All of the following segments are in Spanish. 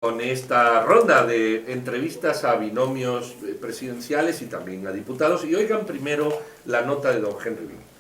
Con esta ronda de entrevistas a binomios presidenciales y también a diputados. Y oigan primero la nota de don Henry Bin.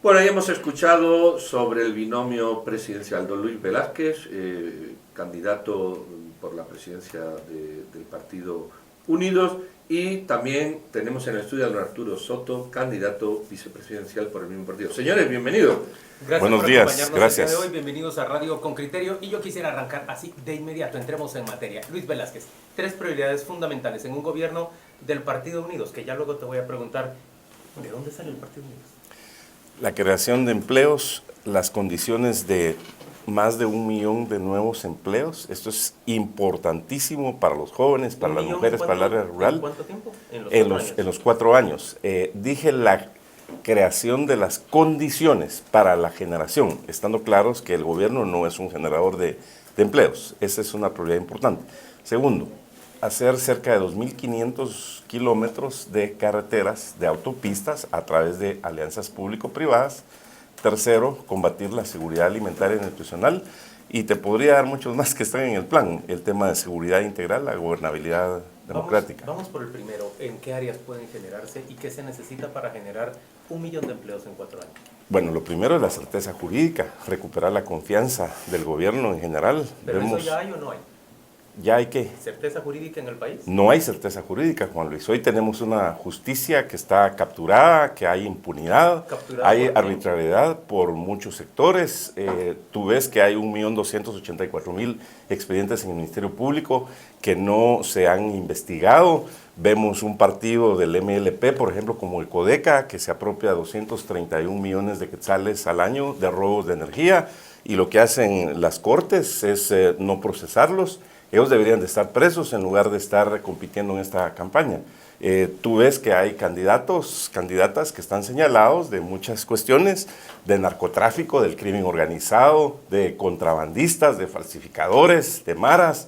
Bueno, ya hemos escuchado sobre el binomio presidencial don Luis Velázquez, candidato por la presidencia del Partido Unidos, y también tenemos en el estudio a don Arturo Soto, candidato vicepresidencial por el mismo partido. Señores, bienvenidos. Gracias. Buenos días, gracias. De hoy. Bienvenidos a Radio con Criterio, y yo quisiera arrancar así de inmediato, entremos en materia. Luis Velázquez, 3 prioridades fundamentales en un gobierno del Partido Unidos, que ya luego te voy a preguntar, ¿de dónde sale el Partido Unidos? La creación de empleos, las condiciones de más de 1 millón de nuevos empleos. Esto es importantísimo para los jóvenes, para las mujeres, para el área rural. ¿En cuánto tiempo? En los 4 años. Dije la creación de las condiciones para la generación, estando claros que el gobierno no es un generador de empleos. Esa es una prioridad importante. Segundo, hacer cerca de 2.500 kilómetros de carreteras, de autopistas, a través de alianzas público-privadas. Tercero, combatir la seguridad alimentaria y nutricional. Y te podría dar muchos más que están en el plan. El tema de seguridad integral, la gobernabilidad democrática. Vamos por el primero. ¿En qué áreas pueden generarse y qué se necesita para generar 1 millón de empleos en 4 años? Bueno, lo primero es la certeza jurídica, recuperar la confianza del gobierno en general. ¿Pero eso ya hay o no hay? ya hay que... ¿Certeza jurídica en el país? No hay certeza jurídica, Juan Luis. Hoy tenemos una justicia que está capturada, que hay impunidad, hay arbitrariedad por muchos sectores. Tú ves que hay 1.284.000 expedientes en el Ministerio Público que no se han investigado. Vemos un partido del MLP, por ejemplo, como el Codeca, que se apropia 231 millones de quetzales al año de robos de energía, y lo que hacen las cortes es no procesarlos. Ellos deberían de estar presos en lugar de estar compitiendo en esta campaña. Tú ves que hay candidatas que están señalados de muchas cuestiones, de narcotráfico, del crimen organizado, de contrabandistas, de falsificadores, de maras.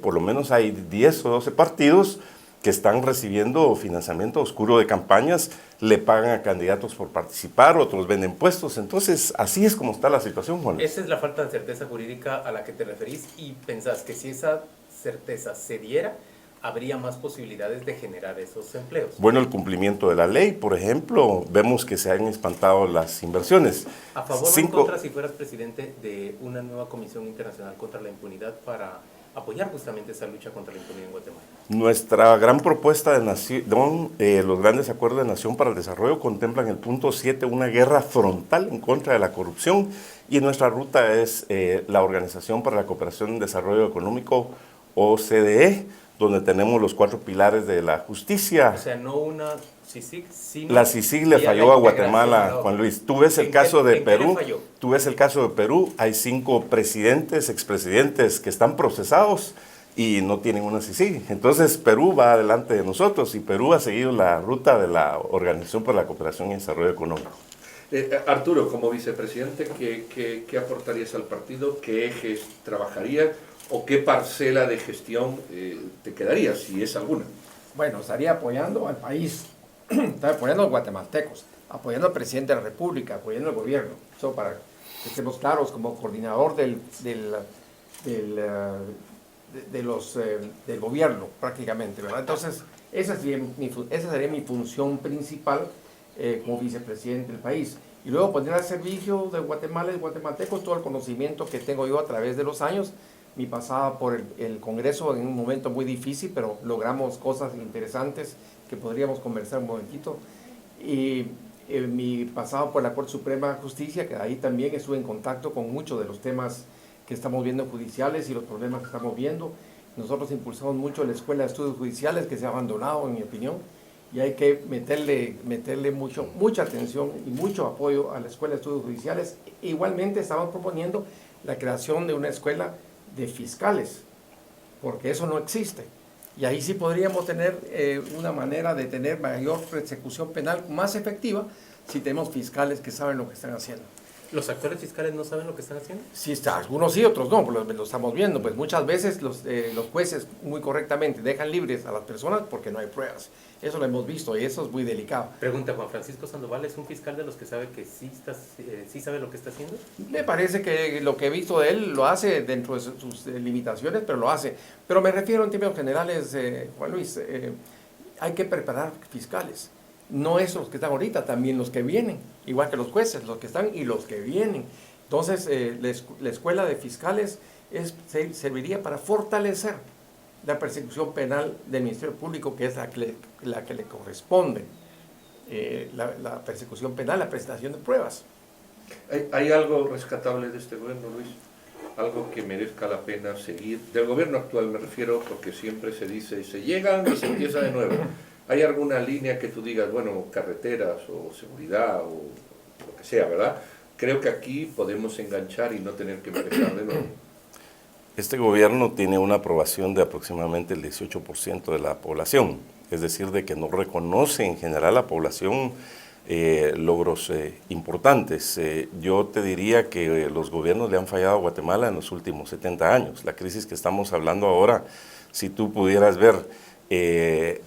Por lo menos hay 10 o 12 partidos que están recibiendo financiamiento oscuro de campañas, le pagan a candidatos por participar, otros venden puestos. Entonces, así es como está la situación, Juan. Esa es la falta de certeza jurídica a la que te referís, y pensás que si esa certeza se diera, habría más posibilidades de generar esos empleos. Bueno, el cumplimiento de la ley, por ejemplo, vemos que se han espantado las inversiones. ¿A favor o en contra si fueras presidente de una nueva Comisión Internacional contra la Impunidad para apoyar justamente esa lucha contra la impunidad en Guatemala? Nuestra gran propuesta de nación, los grandes acuerdos de nación para el desarrollo contemplan el punto 7, una guerra frontal en contra de la corrupción, y nuestra ruta es la Organización para la Cooperación y Desarrollo Económico, OCDE, donde tenemos los 4 pilares de la justicia. O sea, no una CICIG, sino... La CICIG le falló a Guatemala, Juan Luis. Tú ves el caso de Perú, hay 5 presidentes, expresidentes que están procesados y no tienen una CICIG. Entonces Perú va adelante de nosotros, y Perú ha seguido la ruta de la Organización para la Cooperación y Desarrollo Económico. Arturo, como vicepresidente, ¿qué aportarías al partido? ¿Qué ejes trabajarías? ¿O qué parcela de gestión te quedaría, si es alguna? Bueno, estaría apoyando al país, estaría apoyando a los guatemaltecos, apoyando al presidente de la República, apoyando al gobierno. Eso para que estemos claros, como coordinador del gobierno, prácticamente, ¿verdad? Entonces, esa sería mi función principal como vicepresidente del país. Y luego poner al servicio de Guatemala y guatemaltecos todo el conocimiento que tengo yo a través de los años. Mi pasada por el Congreso en un momento muy difícil, pero logramos cosas interesantes que podríamos conversar un momentito. Y mi pasado por la Corte Suprema de Justicia, que ahí también estuve en contacto con muchos de los temas que estamos viendo judiciales y los problemas que estamos viendo. Nosotros impulsamos mucho la Escuela de Estudios Judiciales, que se ha abandonado, en mi opinión, y hay que meterle mucha atención y mucho apoyo a la Escuela de Estudios Judiciales. Igualmente estamos proponiendo la creación de una escuela de fiscales, porque eso no existe. Y ahí sí podríamos tener una manera de tener mayor persecución penal más efectiva si tenemos fiscales que saben lo que están haciendo. ¿Los actuales fiscales no saben lo que están haciendo? Sí, algunos sí, otros no, lo estamos viendo. Pues muchas veces los jueces muy correctamente dejan libres a las personas porque no hay pruebas. Eso lo hemos visto y eso es muy delicado. Pregunta, ¿Juan Francisco Sandoval es un fiscal de los que sabe que sí sabe lo que está haciendo? Me parece que lo que he visto de él lo hace dentro de sus limitaciones, pero lo hace. Pero me refiero en términos generales, Juan Luis, hay que preparar fiscales. No es los que están ahorita, también los que vienen, igual que los jueces, los que están y los que vienen. Entonces, la escuela de fiscales serviría para fortalecer la persecución penal del Ministerio Público, que es la que le corresponde, la persecución penal, la presentación de pruebas. ¿Hay algo rescatable de este gobierno, Luis? Algo que merezca la pena seguir. Del gobierno actual me refiero, porque siempre se dice, se llegan y se empieza de nuevo. ¿Hay alguna línea que tú digas, bueno, carreteras o seguridad o lo que sea, verdad? Creo que aquí podemos enganchar y no tener que empezar de nuevo. Este gobierno tiene una aprobación de aproximadamente el 18% de la población, es decir, de que no reconoce en general la población logros importantes. Yo te diría que los gobiernos le han fallado a Guatemala en los últimos 70 años. La crisis que estamos hablando ahora, si tú pudieras ver,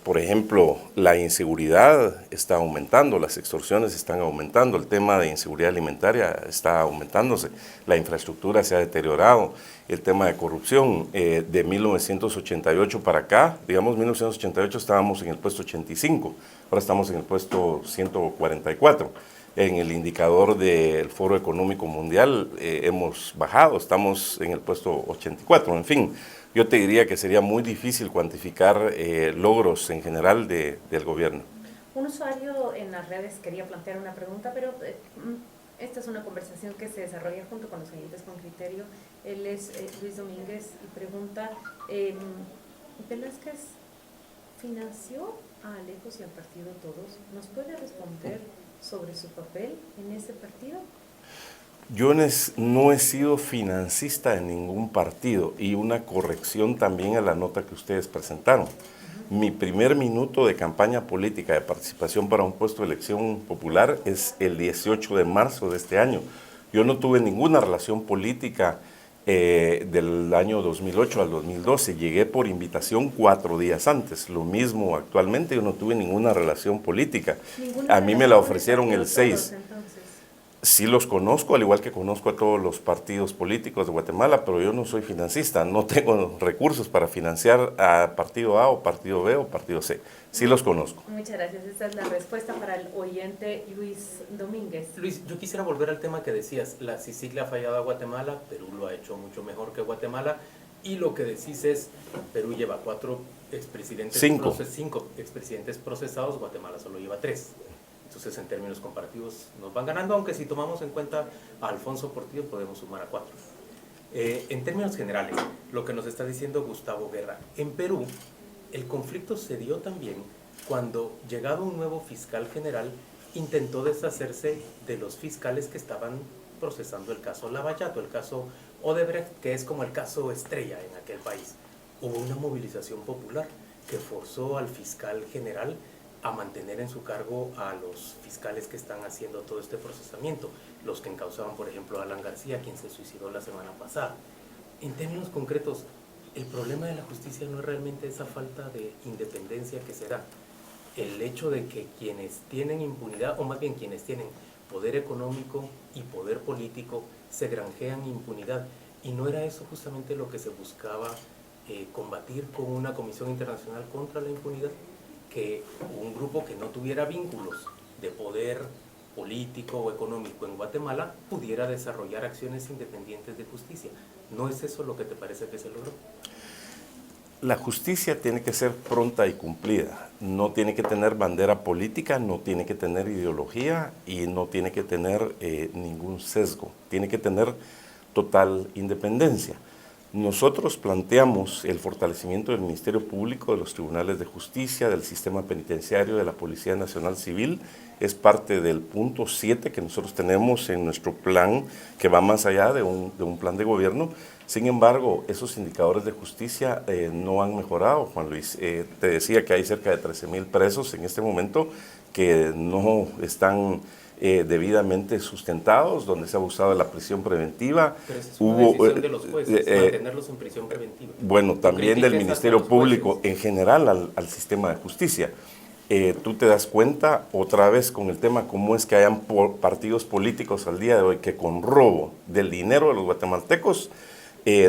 por ejemplo, la inseguridad está aumentando, las extorsiones están aumentando, el tema de inseguridad alimentaria está aumentándose, la infraestructura se ha deteriorado, el tema de corrupción, de 1988 para acá, digamos 1988 estábamos en el puesto 85, ahora estamos en el puesto 144. En el indicador del Foro Económico Mundial hemos bajado, estamos en el puesto 84, en fin. yo te diría que sería muy difícil cuantificar logros en general del gobierno. Un usuario en las redes quería plantear una pregunta, pero esta es una conversación que se desarrolla junto con los oyentes con criterio. Él es Luis Domínguez y pregunta, ¿Velázquez financió a Alejos y al partido Todos? ¿Nos puede responder sobre su papel en ese partido? Yo no he sido financista en ningún partido, y una corrección también a la nota que ustedes presentaron. Mi primer minuto de campaña política de participación para un puesto de elección popular es el 18 de marzo de este año. Yo no tuve ninguna relación política del año 2008 al 2012. Llegué por invitación 4 días antes. Lo mismo actualmente, yo no tuve ninguna relación política. A mí me la ofrecieron el 6. Sí los conozco, al igual que conozco a todos los partidos políticos de Guatemala, pero yo no soy financista, no tengo recursos para financiar a partido A o partido B o partido C. Sí los conozco. Muchas gracias. Esta es la respuesta para el oyente Luis Domínguez. Luis, yo quisiera volver al tema que decías. La CICIG le ha fallado a Guatemala, Perú lo ha hecho mucho mejor que Guatemala, y lo que decís es, Perú lleva 5 expresidentes procesados, Guatemala solo lleva 3. Entonces, en términos comparativos, nos van ganando, aunque si tomamos en cuenta a Alfonso Portillo, podemos sumar a 4. En términos generales, lo que nos está diciendo Gustavo Guerra, en Perú, el conflicto se dio también cuando, llegado un nuevo fiscal general, intentó deshacerse de los fiscales que estaban procesando el caso Lavallato, el caso Odebrecht, que es como el caso estrella en aquel país. Hubo una movilización popular que forzó al fiscal general a mantener en su cargo a los fiscales que están haciendo todo este procesamiento, los que encausaban, por ejemplo, a Alan García, quien se suicidó la semana pasada. En términos concretos, el problema de la justicia no es realmente esa falta de independencia que se da. El hecho de que quienes tienen impunidad, o más bien quienes tienen poder económico y poder político, se granjean impunidad. Y no era eso justamente lo que se buscaba combatir con una comisión internacional contra la impunidad, que un grupo que no tuviera vínculos de poder político o económico en Guatemala pudiera desarrollar acciones independientes de justicia. ¿No es eso lo que te parece que se logró? La justicia tiene que ser pronta y cumplida. No tiene que tener bandera política, no tiene que tener ideología y no tiene que tener ningún sesgo. Tiene que tener total independencia. Nosotros planteamos el fortalecimiento del Ministerio Público, de los tribunales de justicia, del sistema penitenciario, de la Policía Nacional Civil. Es parte del punto 7 que nosotros tenemos en nuestro plan, que va más allá de un plan de gobierno. Sin embargo, esos indicadores de justicia no han mejorado, Juan Luis. Te decía que hay cerca de 13,000 presos en este momento que no están debidamente sustentados, donde se ha abusado de la prisión preventiva. Pero esa es una decisión de los jueces, mantenerlos en prisión preventiva. Bueno, también del Ministerio Público en general al sistema de justicia. Tú te das cuenta otra vez con el tema cómo es que hayan partidos políticos al día de hoy que con robo del dinero de los guatemaltecos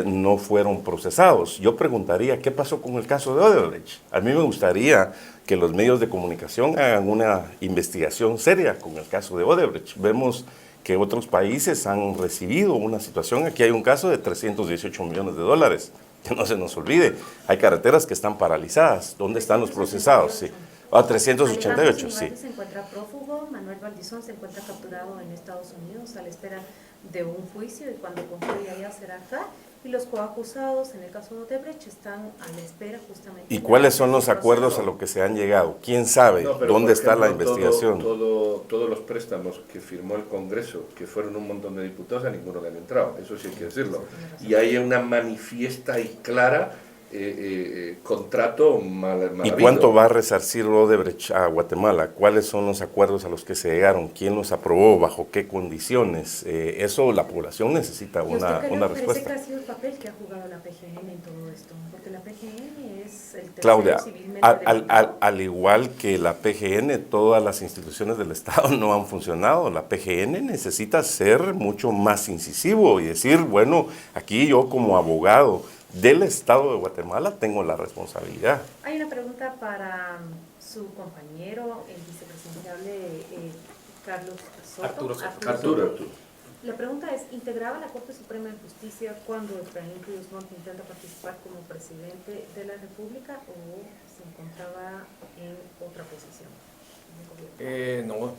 no fueron procesados. Yo preguntaría, ¿qué pasó con el caso de Odebrecht? A mí me gustaría que los medios de comunicación hagan una investigación seria con el caso de Odebrecht. Vemos que otros países han recibido una situación. Aquí hay un caso de $318 millones, que no se nos olvide. Hay carreteras que están paralizadas. ¿Dónde están los procesados? Sí. 388, sí. Se encuentra prófugo, Manuel Valdizón se encuentra capturado en Estados Unidos a la espera de un juicio y cuando concluya ya será acá. Y los coacusados en el caso de Odebrecht están a la espera justamente. ¿Y cuáles son los acuerdos a los que se han llegado? ¿Quién sabe dónde está la investigación? Todos los préstamos que firmó el Congreso, que fueron un montón de diputados, a ninguno le han entrado, eso sí hay que decirlo. Y hay una manifiesta y clara contrato mal ¿Y cuánto va a resarcir Odebrecht a Guatemala? ¿Cuáles son los acuerdos a los que se llegaron? ¿Quién los aprobó? ¿Bajo qué condiciones? Eso la población necesita una respuesta. ¿Cuál ha sido el papel que ha jugado la PGN en todo esto? Porque la PGN es el tercero Claudia, civilmente al igual que la PGN, todas las instituciones del Estado no han funcionado. La PGN necesita ser mucho más incisivo y decir, bueno, aquí yo como abogado del Estado de Guatemala tengo la responsabilidad. Hay una pregunta para su compañero, el vicepresidenciable Carlos Soto. Arturo. La pregunta es, ¿integraba la Corte Suprema de Justicia cuando Efraín Ríos Montt intenta participar como presidente de la República o se encontraba en otra posición? No,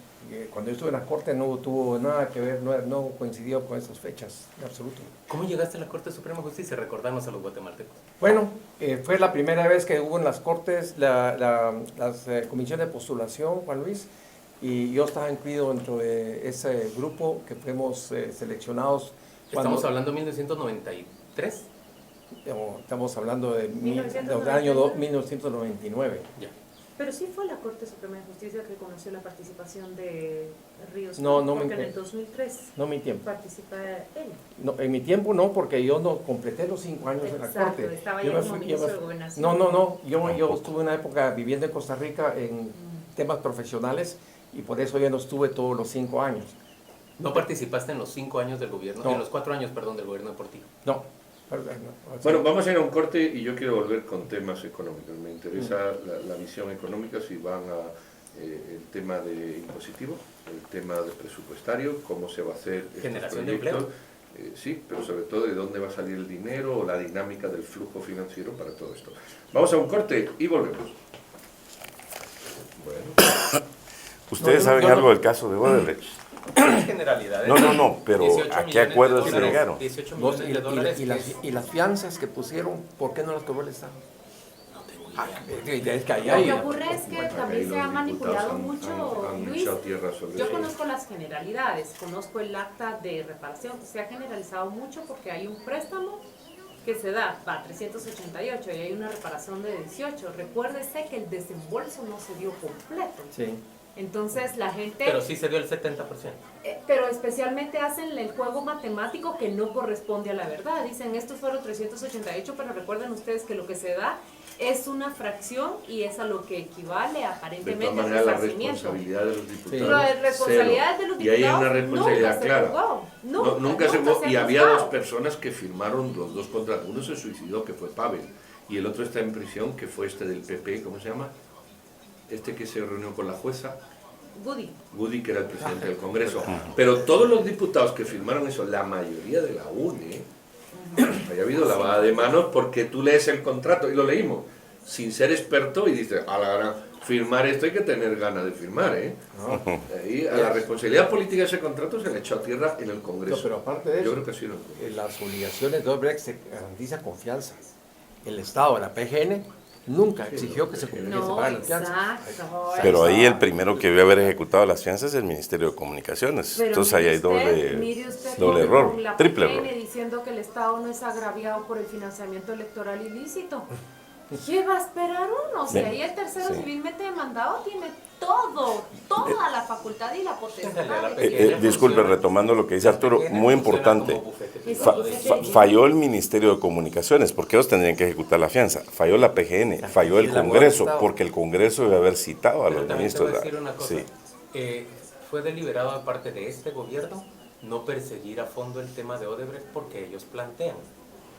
cuando yo estuve en la Corte no tuvo nada que ver, no coincidió con esas fechas, en absoluto. ¿Cómo llegaste a la Corte Suprema de Justicia? Recordanos a los guatemaltecos. Bueno, fue la primera vez que hubo en las Cortes las comisiones de postulación, Juan Luis, y yo estaba incluido dentro de ese grupo que fuimos seleccionados. ¿Estamos hablando de 1993? Estamos hablando del año 1999. Ya. Pero sí fue la Corte Suprema de Justicia que conoció la participación de Ríos No, porque en el 2003 no mi tiempo. participa él. No, en mi tiempo no, porque yo no completé los 5 años en la Corte. Estaba Yo ya me como fui- ministro de Gobernación. No, yo estuve una época viviendo en Costa Rica en temas profesionales y por eso yo no estuve todos los 5 años. ¿No participaste en los 5 años del gobierno, No. en los 4 años, perdón, del gobierno deportivo? No. Bueno, vamos a ir a un corte y yo quiero volver con temas económicos. Me interesa la visión económica, si van a el tema de impositivo, el tema de presupuestario, cómo se va a hacer estos Generación de proyectos. Sí, pero sobre todo de dónde va a salir el dinero o la dinámica del flujo financiero para todo esto. Vamos a un corte y volvemos. Bueno. ¿Ustedes saben algo del caso de Odebrecht? Generalidades. No, pero 18 ¿a qué millones de acuerdos se dólares, llegaron? 18 Vos, millones de dólares. y las fianzas que pusieron, ¿por qué no las cobró el Estado? No tengo idea. Es que ahí Lo que hay. ocurre es que también se ha manipulado han mucho, Luis. echado tierra sobre Yo eso. conozco las generalidades, conozco el acta de reparación, se ha generalizado mucho porque hay un préstamo que se da para 388 y hay una reparación de 18. Recuérdese que el desembolso no se dio completo. Sí. Entonces la gente, Pero sí se dio el 70%. pero especialmente hacen el juego matemático que no corresponde a la verdad. Dicen, estos fueron 388, pero recuerden ustedes que lo que se da es una fracción y es a lo que equivale De aparentemente todas al maneras, la resarcimiento. responsabilidad de los diputados. Pero la responsabilidad de los cero. Y hay una diputados responsabilidad nunca se clara. juzgó. Nunca se Nunca juzgó. se Y ha había juzgado. dos personas que firmaron los dos contratos. Uno se suicidó, que fue Pavel, y el otro está en prisión, que fue este del PP, ¿cómo se llama? Este que se reunió con la jueza. Goody, que era el presidente del Congreso. Pero todos los diputados que firmaron eso, la mayoría de la UNE, haya habido lavada de manos porque tú lees el contrato, y lo leímos, sin ser experto, y dices, a la gran, firmar esto hay que tener ganas de firmar, ¿eh? Ahí, a la responsabilidad política de ese contrato se le echó a tierra en el Congreso. No, pero aparte de eso, yo creo que sí. las obligaciones de Odebrecht se garantiza confianza. El Estado, la PGN, nunca exigió que se No, paguen las fianzas. exacto. Pero ahí el primero que debió haber ejecutado las fianzas es el Ministerio de Comunicaciones. Pero Entonces ahí hay mire usted doble con error, la triple PGN error. diciendo que el Estado no es agraviado por el financiamiento electoral ilícito. ¿Qué va a esperar uno? O sea, ahí el tercero Sí. civilmente demandado tiene toda la facultad y la potestad. Disculpe, retomando lo que dice Arturo, muy importante. Falló el Ministerio de Comunicaciones, porque ellos tendrían que ejecutar la fianza. Falló la PGN, falló el Congreso, porque el Congreso debe haber citado a los ministros. Sí. Fue deliberado de parte de este gobierno no perseguir a fondo el tema de Odebrecht porque ellos plantean,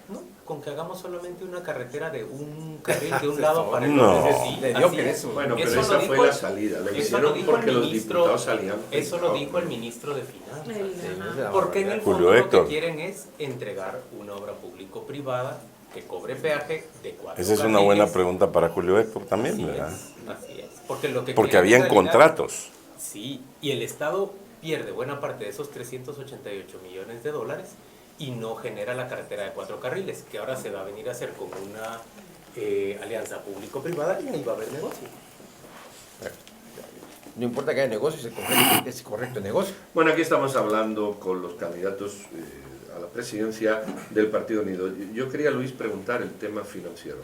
¿no? Con que hagamos solamente una carretera de un carril de un lado para el No. otro. Sí, Le dio así que es. eso. Bueno, pero Eso esa lo fue dijo- la salida. La Eso hicieron lo dijo porque el los ministro, diputados salían. eso lo dijo el ministro de Finanzas. Porque en el Julio fondo lo Héctor. que quieren es entregar una obra público-privada que cobre peaje de 4 Esa es una buena pregunta para Julio Héctor también, Así ¿verdad? así es. Porque, lo que Porque querían habían en realidad- contratos. Sí, y el Estado pierde buena parte de esos 388 millones de dólares y no genera la carretera de 4 carriles, que ahora se va a venir a hacer con una alianza público-privada y ahí va a haber negocio. No importa que haya negocios, es correcto el negocio. Bueno, aquí estamos hablando con los candidatos a la presidencia del Partido Unido. Yo quería, Luis, preguntar el tema financiero.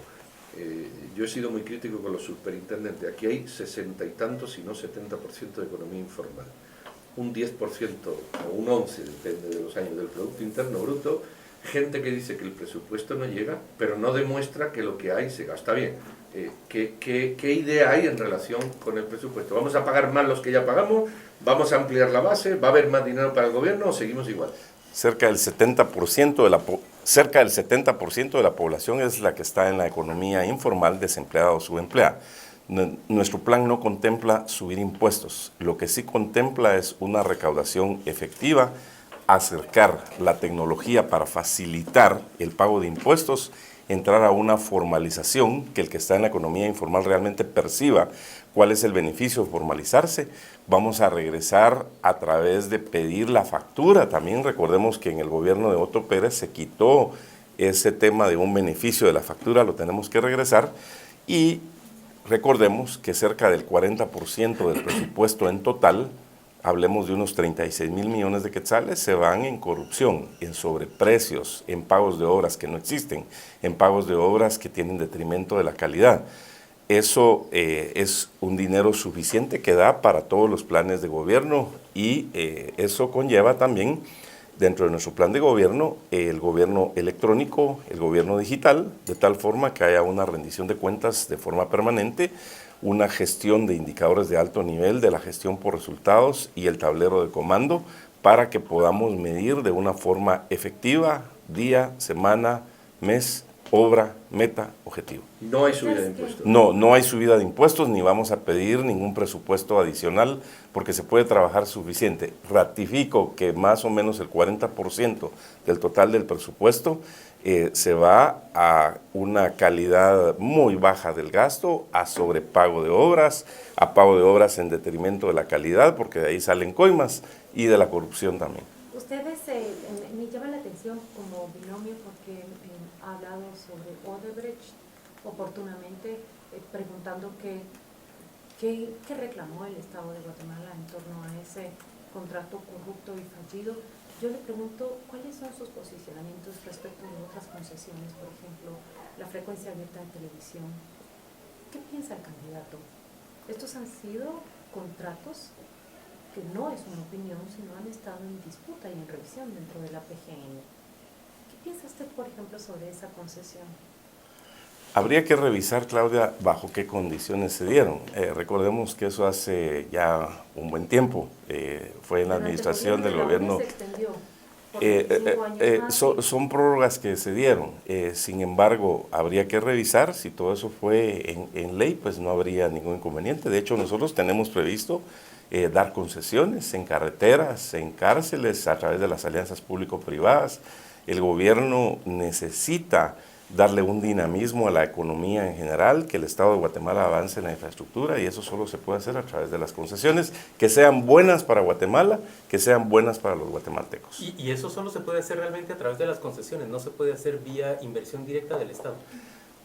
Yo he sido muy crítico con los superintendentes. Aquí hay 60 y tantos, si no 70% de economía informal. Un 10% o un 11%, depende de los años, del Producto Interno Bruto. Gente que dice que el presupuesto no llega, pero no demuestra que lo que hay se gasta bien. ¿Qué idea hay en relación con el presupuesto? ¿Vamos a pagar más los que ya pagamos? ¿Vamos a ampliar la base? ¿Va a haber más dinero para el gobierno o seguimos igual? Cerca del 70% de la población es la que está en la economía informal, desempleada o subempleada. Nuestro plan no contempla subir impuestos, lo que sí contempla es una recaudación efectiva acercar la tecnología para facilitar el pago de impuestos, entrar a una formalización, que el que está en la economía informal realmente perciba cuál es el beneficio de formalizarse. Vamos a regresar a través de pedir la factura. También recordemos que en el gobierno de Otto Pérez se quitó ese tema de un beneficio de la factura, lo tenemos que regresar. Y recordemos que cerca del 40% del presupuesto en total, hablemos de unos 36,000 millones de quetzales, se van en corrupción, en sobreprecios, en pagos de obras que no existen, en pagos de obras que tienen detrimento de la calidad. Eso es un dinero suficiente que da para todos los planes de gobierno y eso conlleva también, dentro de nuestro plan de gobierno, el gobierno electrónico, el gobierno digital, de tal forma que haya una rendición de cuentas de forma permanente, una gestión de indicadores de alto nivel de la gestión por resultados y el tablero de comando para que podamos medir de una forma efectiva día, semana, mes, obra, meta, objetivo. No hay subida de impuestos. No hay subida de impuestos ni vamos a pedir ningún presupuesto adicional porque se puede trabajar suficiente. Ratifico que más o menos el 40% del total del presupuesto se va a una calidad muy baja del gasto, a sobrepago de obras, a pago de obras en detrimento de la calidad, porque de ahí salen coimas, y de la corrupción también. Ustedes, me llama la atención como binomio porque ha hablado sobre Odebrecht oportunamente, preguntando qué reclamó el Estado de Guatemala en torno a ese contrato corrupto y fallido. Yo le pregunto, ¿cuáles son sus posicionamientos respecto de otras concesiones? Por ejemplo, la frecuencia abierta de televisión. ¿Qué piensa el candidato? Estos han sido contratos que no es una opinión, sino han estado en disputa y en revisión dentro de la PGN. ¿Qué piensa usted, por ejemplo, sobre esa concesión? Habría que revisar, Claudia, bajo qué condiciones se dieron. Recordemos que eso hace ya un buen tiempo, fue en la administración del gobierno. Son prórrogas que se dieron, sin embargo, habría que revisar si todo eso fue en ley, pues no habría ningún inconveniente. De hecho, nosotros tenemos previsto dar concesiones en carreteras, en cárceles, a través de las alianzas público-privadas. El gobierno necesita darle un dinamismo a la economía en general, que el Estado de Guatemala avance en la infraestructura y eso solo se puede hacer a través de las concesiones, que sean buenas para Guatemala, que sean buenas para los guatemaltecos. Y eso solo se puede hacer realmente a través de las concesiones, no se puede hacer vía inversión directa del Estado.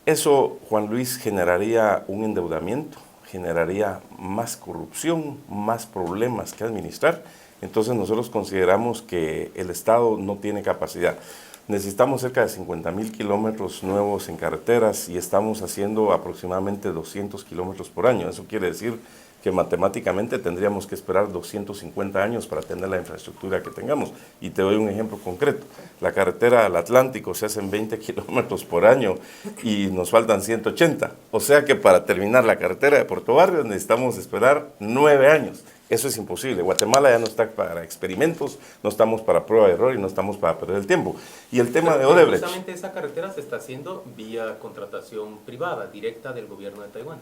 Eso, Juan Luis, generaría un endeudamiento, generaría más corrupción, más problemas que administrar. Entonces nosotros consideramos que el Estado no tiene capacidad. Necesitamos cerca de 50,000 kilómetros nuevos en carreteras y estamos haciendo aproximadamente 200 kilómetros por año. Eso quiere decir que matemáticamente tendríamos que esperar 250 años para tener la infraestructura que tengamos. Y te doy un ejemplo concreto. La carretera al Atlántico se hacen 20 kilómetros por año y nos faltan 180. O sea que para terminar la carretera de Puerto Barrios necesitamos esperar 9 años. Eso es imposible. Guatemala ya no está para experimentos, no estamos para prueba de error y no estamos para perder el tiempo. Y el tema de Odebrecht. Justamente esa carretera se está haciendo vía contratación privada, directa del gobierno de Taiwán.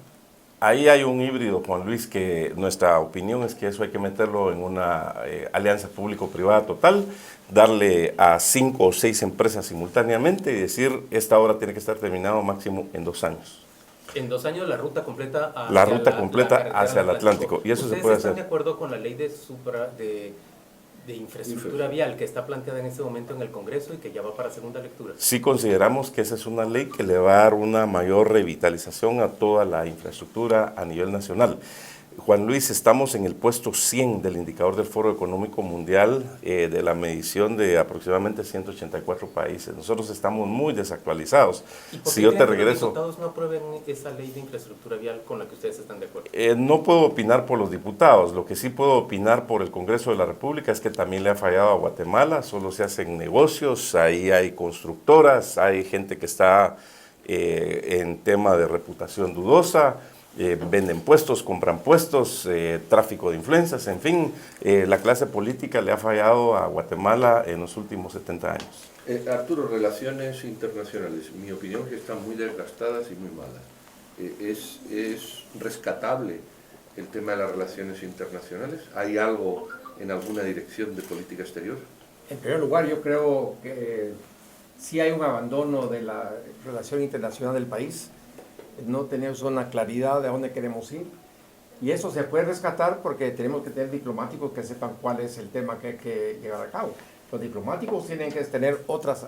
Ahí hay un híbrido, Juan Luis, que nuestra opinión es que eso hay que meterlo en una alianza público-privada total, darle a 5 o 6 empresas simultáneamente y decir, esta obra tiene que estar terminada máximo en 2 años. En 2 años la ruta completa hacia, la ruta completa hacia el Atlántico. Y eso se puede hacer. ¿Ustedes están de acuerdo con la ley de infraestructura vial que está planteada en este momento en el Congreso y que ya va para segunda lectura? Sí consideramos que esa es una ley que le va a dar una mayor revitalización a toda la infraestructura a nivel nacional. Juan Luis, estamos en el puesto 100 del indicador del Foro Económico Mundial de la medición de aproximadamente 184 países. Nosotros estamos muy desactualizados. ¿Y por qué si yo te regreso, regreso, los diputados no aprueben esa ley de infraestructura vial con la que ustedes están de acuerdo? No puedo opinar por los diputados. Lo que sí puedo opinar por el Congreso de la República es que también le ha fallado a Guatemala. Solo se hacen negocios, ahí hay constructoras, hay gente que está en tema de reputación dudosa. Venden puestos, compran puestos, tráfico de influencias, en fin, la clase política le ha fallado a Guatemala en los últimos 70 años. Arturo, relaciones internacionales, mi opinión es que están muy desgastadas y muy malas. ¿Es rescatable el tema de las relaciones internacionales? ¿Hay algo en alguna dirección de política exterior? En primer lugar, yo creo que sí hay un abandono de la relación internacional del país. No tenemos una claridad de a dónde queremos ir. Y eso se puede rescatar porque tenemos que tener diplomáticos que sepan cuál es el tema que hay que llevar a cabo. Los diplomáticos tienen que tener otras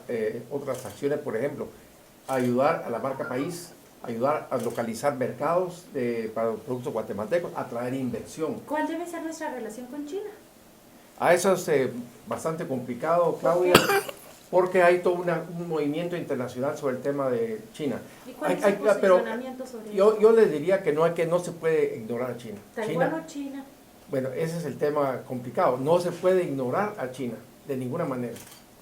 acciones, por ejemplo, ayudar a la marca país, ayudar a localizar mercados para los productos guatemaltecos, atraer inversión. ¿Cuál debe ser nuestra relación con China? Eso es bastante complicado, Claudia, porque hay todo un movimiento internacional sobre el tema de China. ¿Y cuál es el posicionamiento sobre eso? Yo les diría que no se puede ignorar a China. ¿Taiwán o China? Bueno, ese es el tema complicado. No se puede ignorar a China de ninguna manera.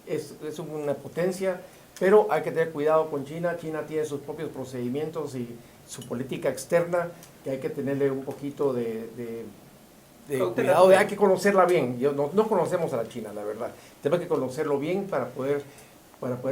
Es una potencia, pero hay que tener cuidado con China. China tiene sus propios procedimientos y su política externa que hay que tenerle un poquito de cuidado. Hay que conocerla bien. No conocemos a la China, la verdad. Tenemos que conocerlo bien para poder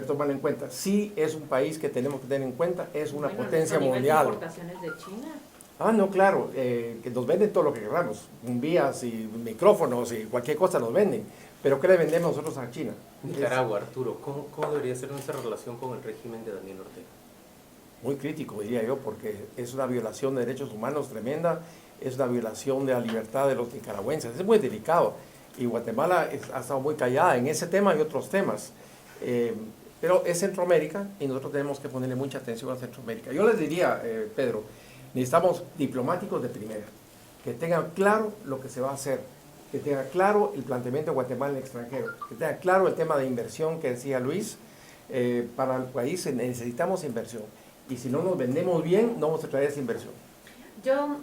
tomarlo en cuenta. Sí es un país que tenemos que tener en cuenta, es una potencia mundial. ¿Importaciones de China? No, claro, que nos venden todo lo que queramos, bombillas y micrófonos y cualquier cosa nos venden, pero ¿qué le vendemos nosotros a China? Nicaragua, Arturo, ¿cómo debería ser nuestra relación con el régimen de Daniel Ortega? Muy crítico, diría yo, porque es una violación de derechos humanos tremenda, es una violación de la libertad de los nicaragüenses, es muy delicado, y Guatemala ha estado muy callada en ese tema y otros temas, pero es Centroamérica y nosotros tenemos que ponerle mucha atención a Centroamérica. Yo les diría, Pedro, necesitamos diplomáticos de primera, que tengan claro lo que se va a hacer, que tengan claro el planteamiento de Guatemala en el extranjero, que tengan claro el tema de inversión que decía Luis. Para el país necesitamos inversión, y si no nos vendemos bien, no vamos a traer esa inversión. Yo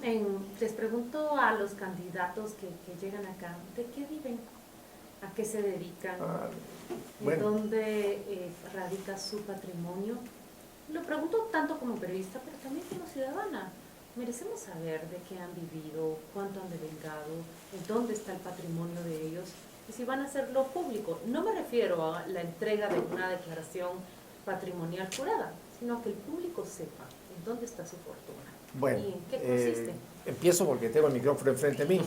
les pregunto a los candidatos que llegan acá, ¿de qué viven? ¿A qué se dedican? Bueno. ¿En dónde radica su patrimonio? Lo pregunto tanto como periodista, pero también como ciudadana. Merecemos saber de qué han vivido, cuánto han devengado, en dónde está el patrimonio de ellos y si van a hacerlo público. No me refiero a la entrega de una declaración patrimonial jurada, sino que el público sepa en dónde está su fortuna. Bueno, ¿y en qué consiste? Empiezo porque tengo el micrófono enfrente de mí.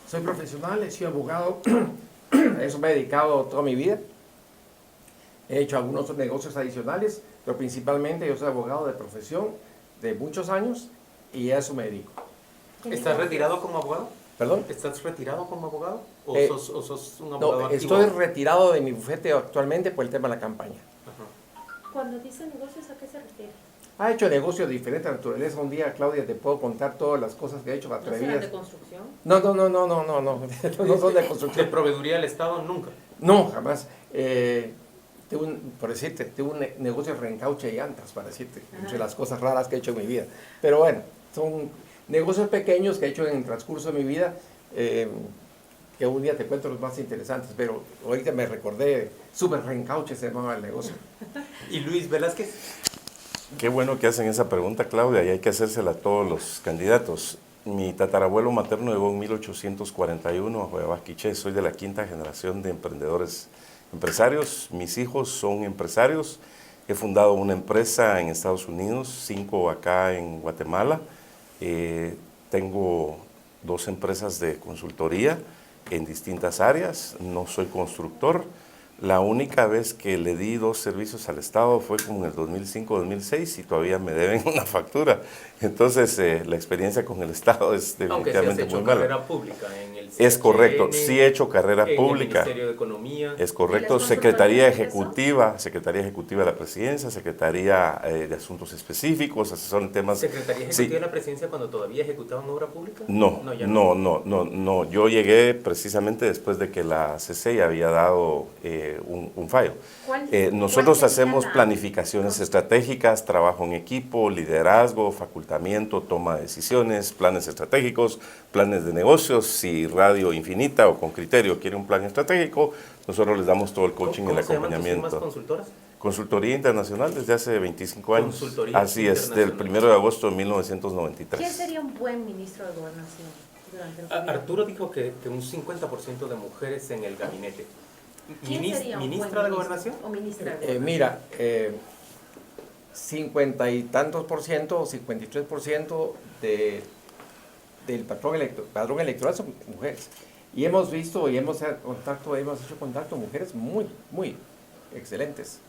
Soy profesional, he sido abogado, a eso me he dedicado toda mi vida. He hecho algunos otros negocios adicionales, pero principalmente yo soy abogado de profesión de muchos años y a eso me dedico. ¿Estás retirado como abogado? ¿Perdón? ¿Estás retirado como abogado? ¿O sos un No, abogado activo? estoy retirado de mi bufete actualmente por el tema de la campaña. Ajá. Cuando dice negocios, ¿a qué se refiere? Ha hecho negocios de diferente naturaleza. Un día, Claudia, te puedo contar todas las cosas que ha hecho, ¿No serán atrevidas. de construcción? No son de construcción. ¿De proveeduría del Estado? Nunca. No, jamás. Por decirte, tuve un negocio de reencauche de llantas, para decirte, entre las cosas raras que he hecho en mi vida. Pero bueno, son negocios pequeños que he hecho en el transcurso de mi vida, que un día te cuento los más interesantes, pero ahorita me recordé, Super Reencauche se llamaba el negocio. ¿Y Luis Velázquez? Qué bueno que hacen esa pregunta, Claudia, y hay que hacérsela a todos los candidatos. Mi tatarabuelo materno llegó en 1841 a Huayabasquiché. Soy de la quinta generación de empresarios. Mis hijos son empresarios. He fundado una empresa en Estados Unidos, 5 acá en Guatemala. Tengo 2 empresas de consultoría en distintas áreas. No soy constructor. La única vez que le di 2 servicios al Estado fue como en el 2005-2006 y todavía me deben una factura. Entonces, la experiencia con el Estado es definitivamente muy mala. Aunque sí has hecho carrera pública en el CHN, es correcto, sí he hecho carrera pública. En el Ministerio de Economía. Es correcto, ¿Y las Secretaría consultorías Ejecutiva de la Presidencia, Secretaría de Asuntos Específicos, asesor en temas... ¿Secretaría Ejecutiva de la Presidencia cuando todavía ejecutaban obra pública? No. Yo llegué precisamente después de que la CC había dado un fallo. Nosotros hacemos planificaciones estratégicas, trabajo en equipo, liderazgo, facultamiento, toma de decisiones, planes estratégicos, planes de negocios. Si Radio Infinita o Con Criterio quiere un plan estratégico, nosotros les damos todo el coaching y el acompañamiento. ¿Cómo se llaman tus consultoras? Consultoría Internacional desde hace 25 años. Consultoría Así es, del 1 de agosto de 1993. ¿Quién sería un buen ministro de Gobernación durante el gobierno? Arturo dijo que un 50% de mujeres en el gabinete. ¿Quién sería un ¿Ministra buen de Gobernación? O ministra de Gobernación. Mira, 50 y tantos por ciento, 53% del padrón electoral son mujeres. Y hemos visto y hemos hecho contacto con mujeres muy, muy excelentes.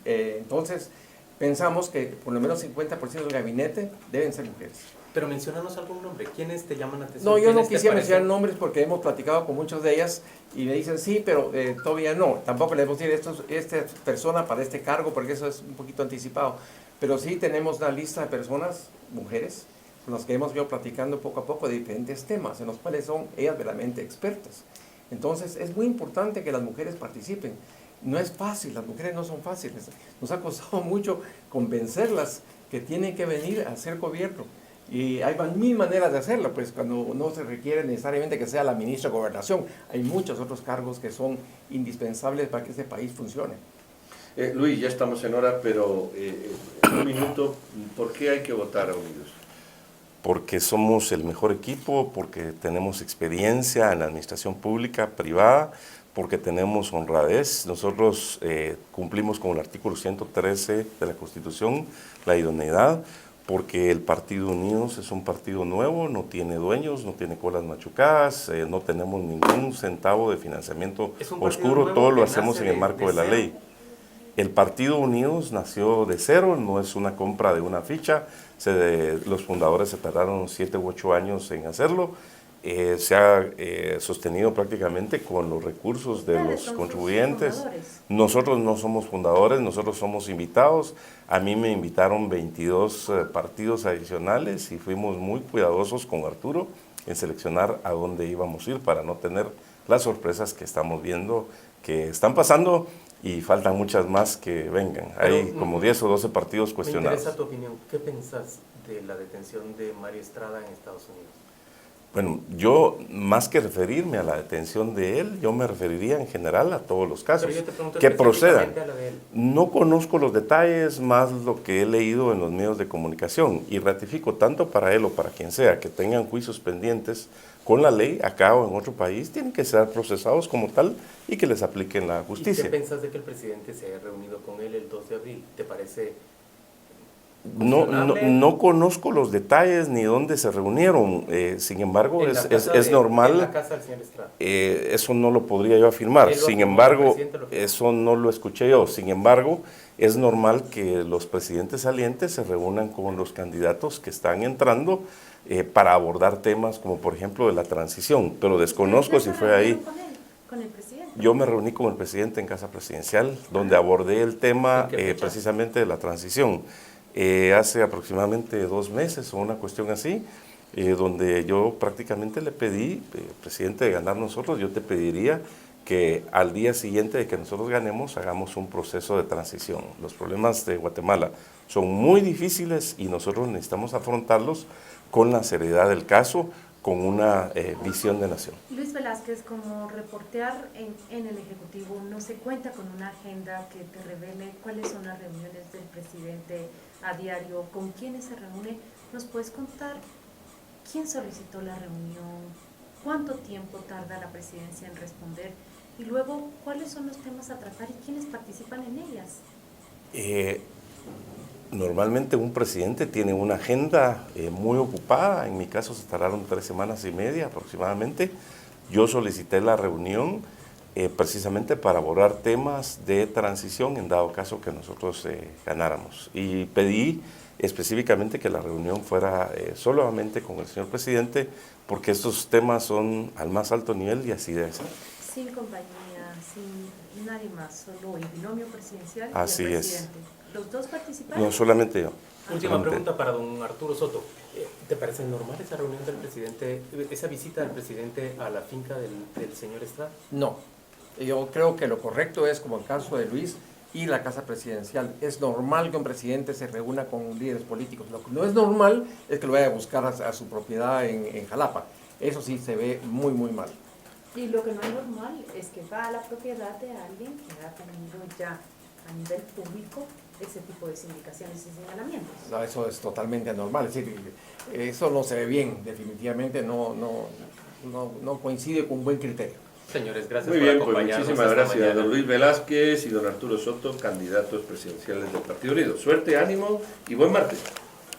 Entonces, pensamos que por lo menos 50% del gabinete deben ser mujeres. Pero menciónanos algún nombre. ¿Quiénes te llaman la atención? No, yo no quisiera mencionar nombres porque hemos platicado con muchas de ellas y me dicen sí, pero todavía no. Tampoco le podemos decir esta persona para este cargo porque eso es un poquito anticipado. Pero sí tenemos una lista de personas, mujeres, con las que hemos ido platicando poco a poco de diferentes temas, en los cuales son ellas verdaderamente expertas. Entonces, es muy importante que las mujeres participen. No es fácil, las mujeres no son fáciles. Nos ha costado mucho convencerlas que tienen que venir a hacer gobierno. Y hay mil maneras de hacerlo, pues cuando no se requiere necesariamente que sea la ministra de Gobernación, hay muchos otros cargos que son indispensables para que este país funcione. Luis, ya estamos en hora, pero en un minuto, ¿por qué hay que votar a Unidos? Porque somos el mejor equipo, porque tenemos experiencia en la administración pública, privada, porque tenemos honradez. Nosotros cumplimos con el artículo 113 de la Constitución, la idoneidad, porque el Partido Unidos es un partido nuevo, no tiene dueños, no tiene colas machucadas, no tenemos ningún centavo de financiamiento oscuro, todo lo hacemos en el marco de la ley. El Partido Unidos nació de cero, no es una compra de una ficha, los fundadores se tardaron 7 u 8 años en hacerlo, se ha sostenido prácticamente con los recursos de los contribuyentes. Nosotros no somos fundadores, nosotros somos invitados. A mí me invitaron 22 partidos adicionales y fuimos muy cuidadosos con Arturo en seleccionar a dónde íbamos a ir para no tener las sorpresas que estamos viendo que están pasando y faltan muchas más que vengan. Hay como 10 o 12 partidos cuestionados. Me interesa tu opinión. ¿Qué pensás de la detención de Mario Estrada en Estados Unidos? Bueno, yo más que referirme a la detención de él, yo me referiría en general a todos los casos que procedan. No conozco los detalles, más lo que he leído en los medios de comunicación y ratifico tanto para él o para quien sea que tengan juicios pendientes con la ley acá o en otro país, tienen que ser procesados como tal y que les apliquen la justicia. ¿Y qué pensás de que el presidente se haya reunido con él el 2 de abril? ¿Te parece? No conozco los detalles ni dónde se reunieron, sin embargo es normal, en la casa del señor Estrada. Eso no lo podría yo afirmar, sin embargo eso no lo escuché yo, sin embargo es normal que los presidentes salientes se reúnan con los candidatos que están entrando para abordar temas como por ejemplo de la transición, pero desconozco si fue ahí. ¿Con el presidente? Yo me reuní con el presidente en Casa Presidencial, donde abordé el tema precisamente de la transición. Hace aproximadamente 2 meses o una cuestión así, donde yo prácticamente le pedí, presidente, de ganar nosotros, yo te pediría que al día siguiente de que nosotros ganemos hagamos un proceso de transición. Los problemas de Guatemala son muy difíciles y nosotros necesitamos afrontarlos con la seriedad del caso, con una visión de nación. Luis Velázquez, como reportear en el Ejecutivo, ¿no se cuenta con una agenda que te revele cuáles son las reuniones del presidente a diario? ¿Con quiénes se reúne? ¿Nos puedes contar quién solicitó la reunión? ¿Cuánto tiempo tarda la presidencia en responder? Y luego, ¿cuáles son los temas a tratar y quiénes participan en ellas? Normalmente un presidente tiene una agenda muy ocupada, en mi caso se tardaron 3 semanas y media aproximadamente. Yo solicité la reunión precisamente para abordar temas de transición en dado caso que nosotros ganáramos. Y pedí específicamente que la reunión fuera solamente con el señor presidente, porque estos temas son al más alto nivel y así debe ser. Sin compañía, sin nadie más, solo el binomio presidencial y así el presidente. ¿Los dos participaron? No, solamente yo. Última pregunta para don Arturo Soto. ¿Te parece normal esa reunión del presidente, esa visita del presidente a la finca del señor Estrada? No, yo creo que lo correcto es, como el caso de Luis y la Casa Presidencial, es normal que un presidente se reúna con líderes políticos. Lo que no es normal es que lo vaya a buscar a su propiedad en Jalapa. Eso sí se ve muy, muy mal. Y lo que no es normal es que va a la propiedad de alguien que ha tenido ya a nivel público ese tipo de sindicaciones y señalamientos. No, eso es totalmente anormal, es decir, eso no se ve bien, definitivamente no coincide con un buen criterio. Señores, gracias por acompañarnos. Muy bien, pues muchísimas gracias a don Luis Velázquez y don Arturo Soto, candidatos presidenciales del Partido Unido. Suerte, ánimo y buen martes.